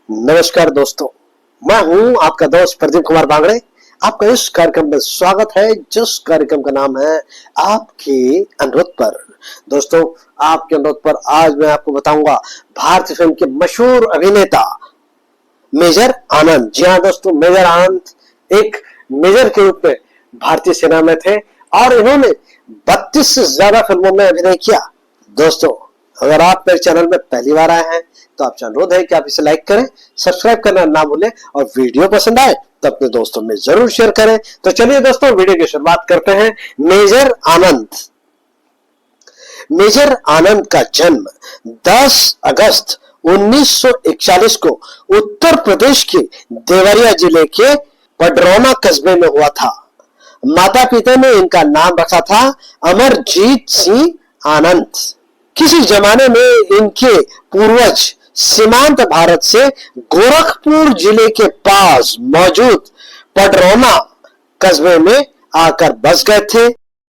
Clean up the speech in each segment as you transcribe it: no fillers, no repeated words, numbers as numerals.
नमस्कार दोस्तों, मैं हूं आपका दोस्त प्रदीप कुमार बांगड़े। आपका इस कार्यक्रम में स्वागत है, जिस कार्यक्रम का नाम है आपके अनुरोध पर। दोस्तों, आपके अनुरोध पर आज मैं आपको बताऊंगा भारतीय फिल्म के मशहूर अभिनेता मेजर आनंद। जी हाँ दोस्तों, मेजर आनंद एक मेजर के रूप में भारतीय सेना में थे और इन्होंने 32 से ज्यादा फिल्मों में अभिनय किया। दोस्तों, अगर आप मेरे चैनल में पहली बार आए हैं तो आपसे अनुरोध है कि आप इसे लाइक करें, सब्सक्राइब करना ना भूलें और वीडियो पसंद आए तो अपने दोस्तों में जरूर शेयर करें। तो चलिए दोस्तों, वीडियो की शुरुआत करते हैं। मेजर आनंद। मेजर आनंद का जन्म 10 अगस्त 1941 को उत्तर प्रदेश के देवरिया जिले के पडरौना कस्बे में हुआ था। माता पिता ने इनका नाम रखा था अमरजीत सिंह आनंद। किसी जमाने में इनके पूर्वज सीमांत भारत से गोरखपुर जिले के पास मौजूद पडरौना कस्बे में आकर बस गए थे।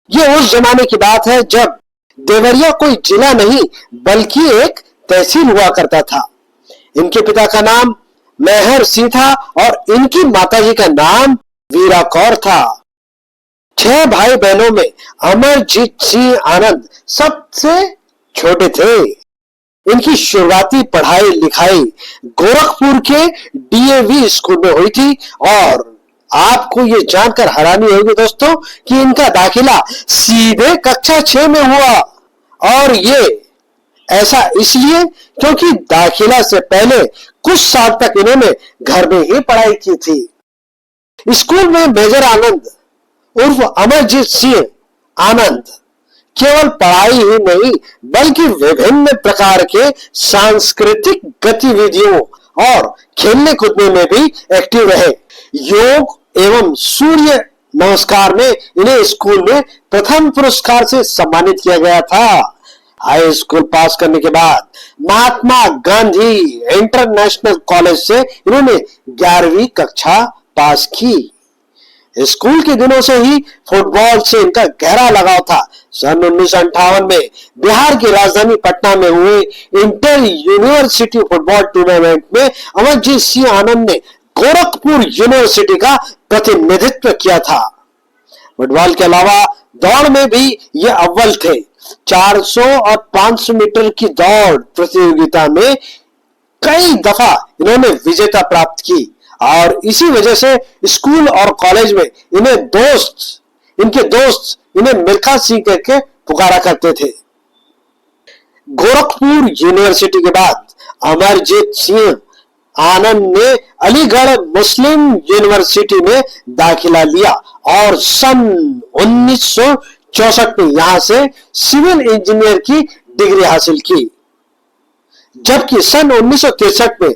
ये उस जमाने की बात है जब देवरिया कोई जिला नहीं बल्कि एक तहसील हुआ करता था। इनके पिता का नाम मेहर सिंह था और इनकी माताजी का नाम वीरा कौर था। 6 भाई बहनों में अमरजीत सिंह आनंद सबसे छोटे थे। इनकी शुरुआती पढ़ाई लिखाई गोरखपुर के डीएवी स्कूल में हुई थी और आपको ये जानकर हैरानी होगी दोस्तों कि इनका दाखिला सीधे कक्षा 6 में हुआ। और ये ऐसा इसलिए क्योंकि दाखिला से पहले कुछ साल तक इन्होंने घर में ही पढ़ाई की थी। स्कूल में मेजर आनंद उर्फ अमरजीत सिंह आनंद केवल पढ़ाई ही नहीं बल्कि विभिन्न प्रकार के सांस्कृतिक गतिविधियों और खेलने कूदने में भी एक्टिव रहे। योग एवं सूर्य नमस्कार में इन्हें स्कूल में प्रथम पुरस्कार से सम्मानित किया गया था। हाई स्कूल पास करने के बाद महात्मा गांधी इंटरनेशनल कॉलेज से इन्होंने 11वीं कक्षा पास की। स्कूल के दिनों से ही फुटबॉल से इनका गहरा लगाव था। सन 1958 में बिहार की राजधानी पटना में हुए इंटर यूनिवर्सिटी फुटबॉल टूर्नामेंट में अमरजीत सिंह आनंद ने गोरखपुर यूनिवर्सिटी का प्रतिनिधित्व किया था। फुटबॉल के अलावा दौड़ में भी ये अव्वल थे। 400 और 500 मीटर की दौड़ प्रतियोगिता में कई दफा इन्होंने विजेता प्राप्त की और इसी वजह से स्कूल और कॉलेज में इनके दोस्त इन्हें मिल्खा सिंह करके पुकारा करते थे। गोरखपुर यूनिवर्सिटी के बाद अमरजीत सिंह आनंद ने अलीगढ़ मुस्लिम यूनिवर्सिटी में दाखिला लिया और सन 1964 में यहां से सिविल इंजीनियर की डिग्री हासिल की। जबकि सन 1963 में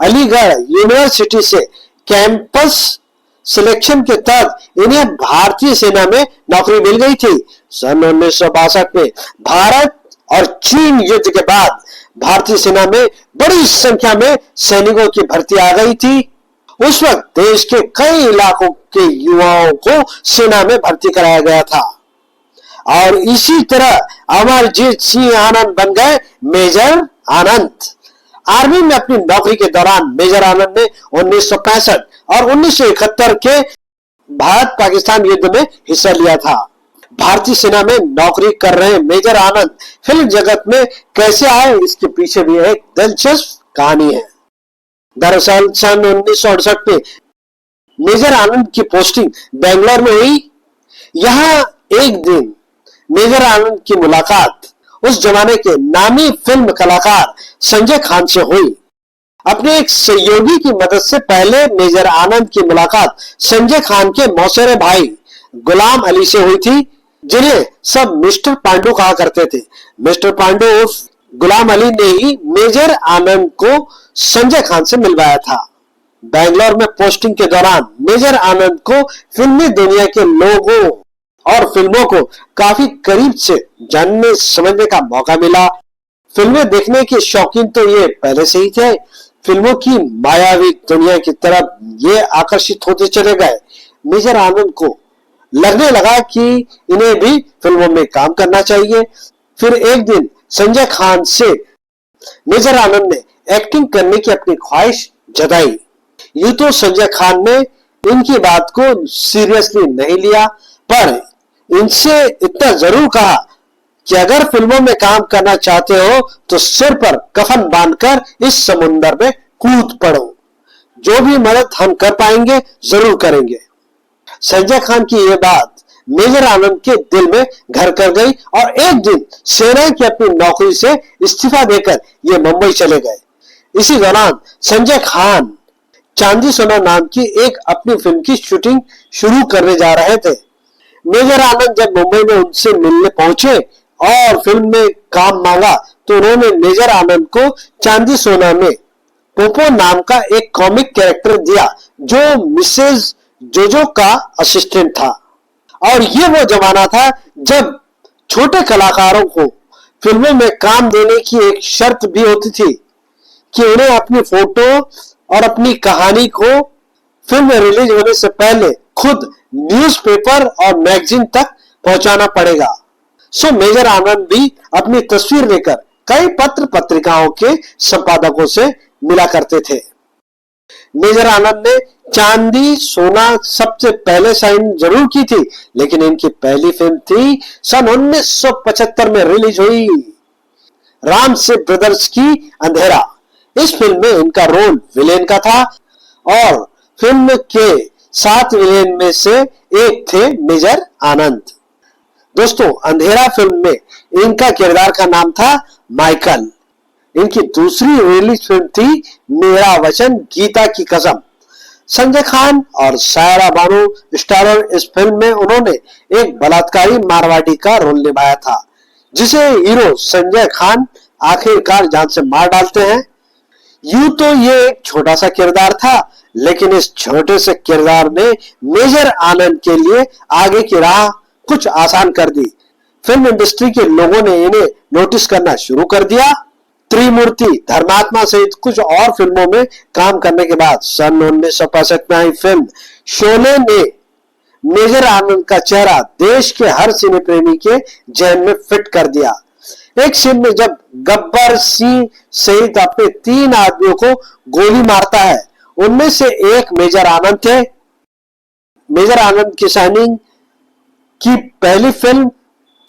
अलीगढ़ यूनिवर्सिटी से कैंपस सिलेक्शन के तहत इन्हें भारतीय सेना में नौकरी मिल गई थी। सन 1962 में भारत और चीन युद्ध के बाद भारतीय सेना में बड़ी संख्या में सैनिकों की भर्ती आ गई थी। उस वक्त देश के कई इलाकों के युवाओं को सेना में भर्ती कराया गया था और इसी तरह अमरजीत सिंह आनंद बन गए मेजर आनंद। आर्मी में अपनी नौकरी के दौरान मेजर आनंद ने 1965 और 1971 के भारत पाकिस्तान युद्ध में हिस्सा लिया था। भारतीय सेना में नौकरी कर रहे मेजर आनंद फिल्म जगत में कैसे आए, इसके पीछे भी एक दिलचस्प कहानी है। दरअसल सन 1968 में मेजर आनंद की पोस्टिंग बेंगलोर में हुई। यहाँ एक दिन मेजर आनंद की मुलाकात उस जमाने के नामी फिल्म कलाकार संजय खान से हुई। अपने एक सहयोगी की मदद से पहले मेजर आनंद की मुलाकात संजय खान के मौसेरे भाई गुलाम अली से हुई थी, जिन्हें सब मिस्टर पांडु कहा करते थे। मिस्टर पांडु उर्फ गुलाम अली ने ही मेजर आनंद को संजय खान से मिलवाया था। बेंगलोर में पोस्टिंग के दौरान मेजर आनंद को फिल्मी दुनिया के लोगों और फिल्मों को काफी करीब से जानने समझने का मौका मिला। फिल्में देखने के शौकीन तो ये पहले से ही थे। फिल्मों की मायावी दुनिया की तरफ ये आकर्षित होते चले गए। मेजर आनंद को लगने लगा कि इन्हें भी फिल्मों में काम करना चाहिए। फिर एक दिन संजय खान से मेजर आनंद ने एक्टिंग करने की अपनी ख्वाहिश जताई। यूं तो संजय खान ने इनकी बात को सीरियसली नहीं लिया, पर इनसे इतना जरूर कहा कि अगर फिल्मों में काम करना चाहते हो तो सिर पर कफन बांधकर इस समुंदर में कूद पड़ो, जो भी मदद हम कर पाएंगे जरूर करेंगे। संजय खान की यह बात मेजर आनंद के दिल में घर कर गई और एक दिन सेना की अपनी नौकरी से इस्तीफा देकर ये मुंबई चले गए। इसी दौरान संजय खान चांदी सोना नाम की एक अपनी फिल्म की शूटिंग शुरू करने जा रहे थे। मेजर आनंद जब मुंबई में उनसे मिलने पहुंचे और फिल्म में काम मांगा तो उन्होंने मेजर आनंद को चांदी सोना में पोपो नाम का एक कॉमिक कैरेक्टर दिया जो मिसेज जोजो का असिस्टेंट था। और ये वो जमाना था जब छोटे कलाकारों को फिल्मों में काम देने की एक शर्त भी होती थी कि उन्हें अपनी फोटो और अपनी कहानी को फिल्म रिलीज होने से पहले खुद न्यूज़पेपर और मैगजीन तक पहुंचाना पड़ेगा। सो मेजर आनंद भी अपनी तस्वीर लेकर कई पत्र पत्रिकाओं के संपादकों से मिला करते थे। मेजर आनंद ने चांदी सोना सबसे पहले साइन जरूर की थी, लेकिन इनकी पहली फिल्म थी सन 1975 में रिलीज हुई राम से ब्रदर्स की अंधेरा। इस फिल्म में इनका रोल विलेन का था और फिल्म के 7 विलेन में से एक थे मेजर आनंद। दोस्तों, अंधेरा फिल्म में इनका किरदार का नाम था माइकल। इनकी दूसरी रिलीज फिल्म थी मेरा वचन गीता की कसम। संजय खान और सायरा बानू स्टारर इस फिल्म में उन्होंने एक बलात्कारी मारवाड़ी का रोल निभाया था, जिसे हीरो संजय खान आखिरकार जान से मार डालते हैं। यूं तो ये एक छोटा सा किरदार था, लेकिन इस छोटे से किरदार ने मेजर आनंद के लिए आगे की राह कुछ आसान कर दी। फिल्म इंडस्ट्री के लोगों ने इन्हें नोटिस करना शुरू कर दिया। त्रिमूर्ति, धर्मात्मा सहित कुछ और फिल्मों में काम करने के बाद सन 1965 में आई फिल्म शोले ने मेजर आनंद का चेहरा देश के हर सिने प्रेमी के जहन में फिट कर दिया। एक सीन में जब गब्बर सिंह सहित अपने 3 आदमियों को गोली मारता है, उनमें से एक मेजर आनंद थे। मेजर आनंद की साइनिंग की पहली फिल्म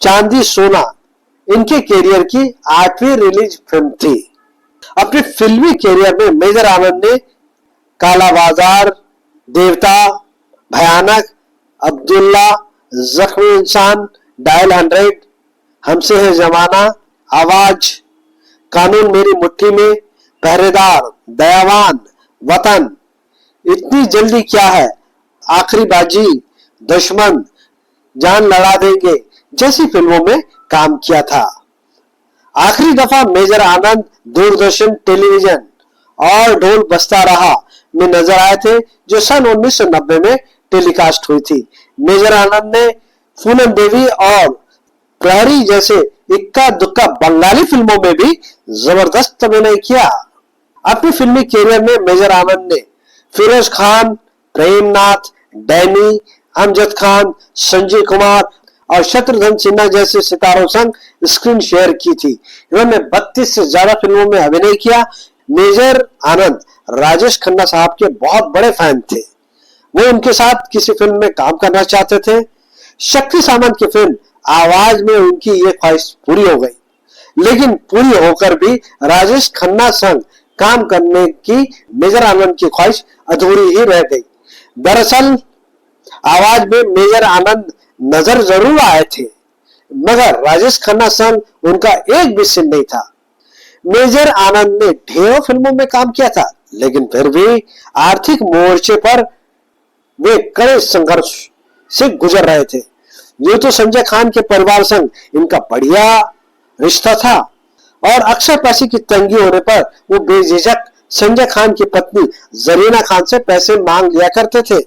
चांदी सोना इनके कैरियर की 8वीं रिलीज फिल्म थी। अपने फिल्मी कैरियर में मेजर आनंद ने काला बाजार, देवता, भयानक, अब्दुल्ला, जख्मी इंसान, डायल 100, हमसे है जमाना, आवाज, कानून मेरी मुट्ठी में, पहरेदार, दयावान, वतन, इतनी जल्दी क्या है, आखिरी बाजी, दुश्मन, जान लड़ा देंगे जैसी फिल्मों में काम किया था। आखिरी दफा मेजर आनंद दूरदर्शन टेलीविजन और ढोल बजता रहा में नजर आए थे, जो सन 1990 में टेलीकास्ट हुई थी। मेजर आनंद ने फूलन देवी और प्रहरी जैसे इक्का दुक्का बंगाली फिल्मों में भी जबरदस्त अभिनय किया। अपनी फिल्मी कैरियर में मेजर आनंद ने फिरोज खान, प्रेमनाथ, डैनी, अमजद खान, संजय कुमार और शत्रुघ्न सिन्हा जैसे सितारों संग स्क्रीन शेयर की थी। इन्होंने 32 से ज्यादा फिल्मों में अभिनय किया। मेजर आनंद राजेश खन्ना साहब के बहुत बड़े फैन थे। वो उनके साथ किसी फिल्म में काम करना चाहते थे। शक्ति सामंत की फिल्म आवाज में उनकी ये ख्वाहिश पूरी हो गई, लेकिन पूरी होकर भी राजेश खन्ना संग काम करने की मेजर आनंद की ख्वाहिश अधूरी ही रह गई। दरअसल आवाज में मेजर आनंद नजर जरूर आए थे, मगर राजेश खन्ना संग उनका एक भी सीन नहीं था। मेजर आनंद ने ढेरों फिल्मों में काम किया था, लेकिन फिर भी आर्थिक मोर्चे पर वे कड़े संघर्ष से गुजर रहे थे। ये तो संजय खान के परिवार संग इनका बढ़िया रिश्ता था और अक्सर पैसे की तंगी होने पर वो बेझिझक संजय खान की पत्नी जरीना खान से पैसे मांग लिया करते थे।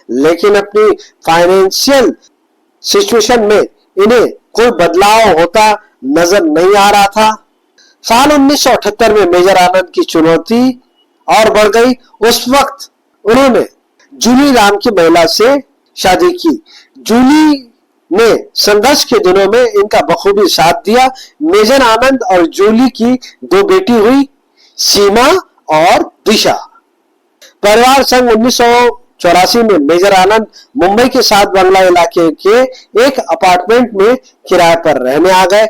लेकिन अपनी फाइनेंशियल सिचुएशन में इन्हें कोई बदलाव होता नजर नहीं आ रहा था। साल 1978 में मेजर आनंद की चुनौती और बढ़ गई। उस वक्त उन्होंने जूली नाम की महिला से शादी की। जूली ने संघर्ष के दिनों में इनका बखूबी साथ दिया। मेजर आनंद और जूली की 2 बेटी हुई। सीमा और दिशा। परिवार संघ 1984 में मेजर आनंद मुंबई के सात बंगला इलाके के एक अपार्टमेंट में किराए पर रहने आ गए।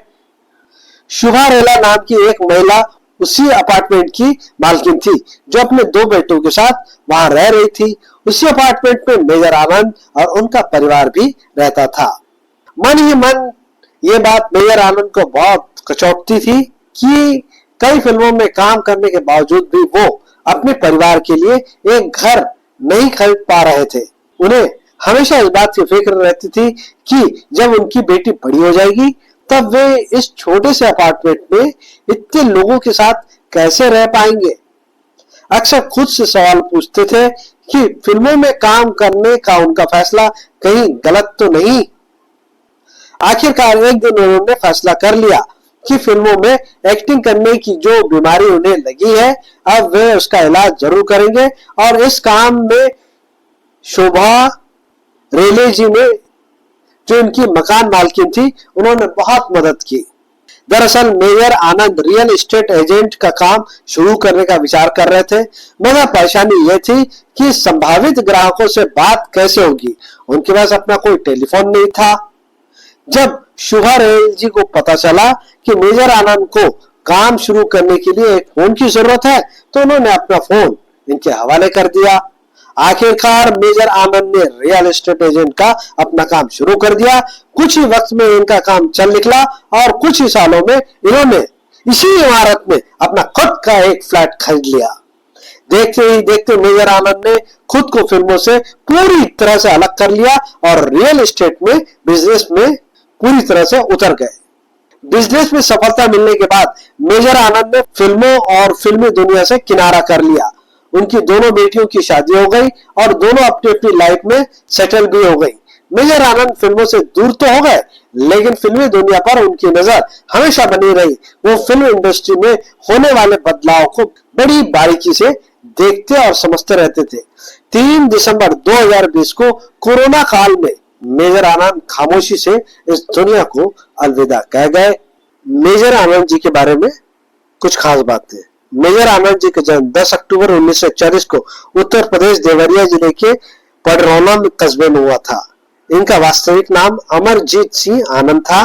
शुभा रेला नाम की एक महिला उसी अपार्टमेंट की मालकिन थी, जो अपने दो बेटों के साथ वहां रह रही थी। उसी अपार्टमेंट में मेजर आनंद और उनका परिवार भी रहता था। मन ही मन ये बात मेजर आनंद को बहुत कचौटती थी कि कई फिल्मों में काम करने के बावजूद भी वो अपने परिवार के लिए एक घर नहीं खरीद पा रहे थे। उन्हें हमेशा इस बात की फिक्र रहती थी कि जब उनकी बेटी बड़ी हो जाएगी तब वे इस छोटे से अपार्टमेंट में इतने लोगों के साथ कैसे रह पाएंगे। अक्सर खुद से सवाल पूछते थे कि फिल्मों में काम करने का उनका फैसला कहीं गलत तो नहीं। आखिरकार एक दिन उन्होंने फैसला कर लिया कि फिल्मों में एक्टिंग करने की जो बीमारी उन्हें लगी है, अब वे उसका इलाज जरूर करेंगे। और इस काम में शोभा रेले जी ने, जो इनकी मकान मालकिन थी, उन्होंने बहुत मदद की। दरअसल मेजर आनंद रियल एस्टेट एजेंट का काम शुरू करने का विचार कर रहे थे, मगर परेशानी यह थी कि संभावित ग्राहकों से बात कैसे होगी। उनके पास अपना कोई टेलीफोन नहीं था। जब शुभा रेल जी को पता चला कि मेजर आनंद को काम शुरू करने के लिए एक फोन की जरूरत है, तो उन्होंने अपना फोन इनके हवाले कर दिया। आखिरकार मेजर आनंद ने रियल एस्टेट एजेंट का अपना काम शुरू कर दिया। कुछ ही वक्त में इनका काम चल निकला और कुछ ही सालों में इन्होंने इसी इमारत में अपना खुद का एक फ्लैट खरीद लिया। देखते ही देखते मेजर आनंद ने खुद को फिल्मों से पूरी तरह से अलग कर लिया और रियल एस्टेट में बिजनेस में पूरी तरह से उतर गए। बिजनेस में सफलता मिलने के बाद मेजर आनंद ने फिल्मों और फिल्मी दुनिया से किनारा कर लिया। उनकी दोनों बेटियों की शादी हो गई और दोनों अपनी अपनी लाइफ में सेटल भी हो गई। मेजर आनंद फिल्मों से दूर तो हो गए, लेकिन फिल्मी दुनिया पर उनकी नजर हमेशा बनी रही। वो फिल्म इंडस्ट्री में होने वाले बदलाव को बड़ी बारीकी से देखते और समझते रहते थे। 3 दिसंबर 2020 को कोरोना काल में मेजर आनंद खामोशी से इस दुनिया को अलविदा कह गए। मेजर आनंद जी के बारे में कुछ खास बातें। मेजर आनंद जी का जन्म 10 अक्टूबर 1940 को उत्तर प्रदेश देवरिया जिले के पडरौना कस्बे में हुआ था। इनका वास्तविक नाम अमरजीत सिंह आनंद था।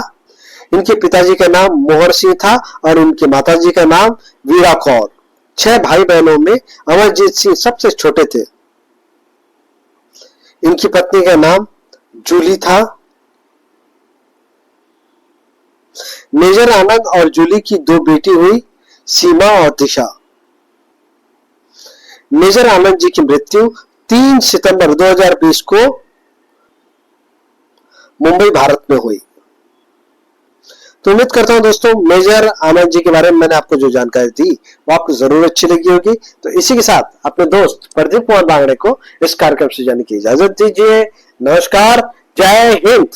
इनके पिताजी का नाम मोहर सिंह था और उनकी माताजी का नाम वीरा कौर। 6 भाई बहनों में अमरजीत सिंह सबसे छोटे थे। इनकी पत्नी का नाम जूली था। मेजर आनंद और जूली की 2 बेटी हुई, सीमा और दिशा। मेजर आनंद जी की मृत्यु 3 सितंबर 2020 को मुंबई, भारत में हुई। तो उम्मीद करता हूं दोस्तों, मेजर आनंद जी के बारे में मैंने आपको जो जानकारी दी वो आपको जरूर अच्छी लगी होगी। तो इसी के साथ अपने दोस्त प्रदीप कुमार बांगड़े को इस कार्यक्रम से जाने की इजाजत दीजिए। नमस्कार, जय हिंद।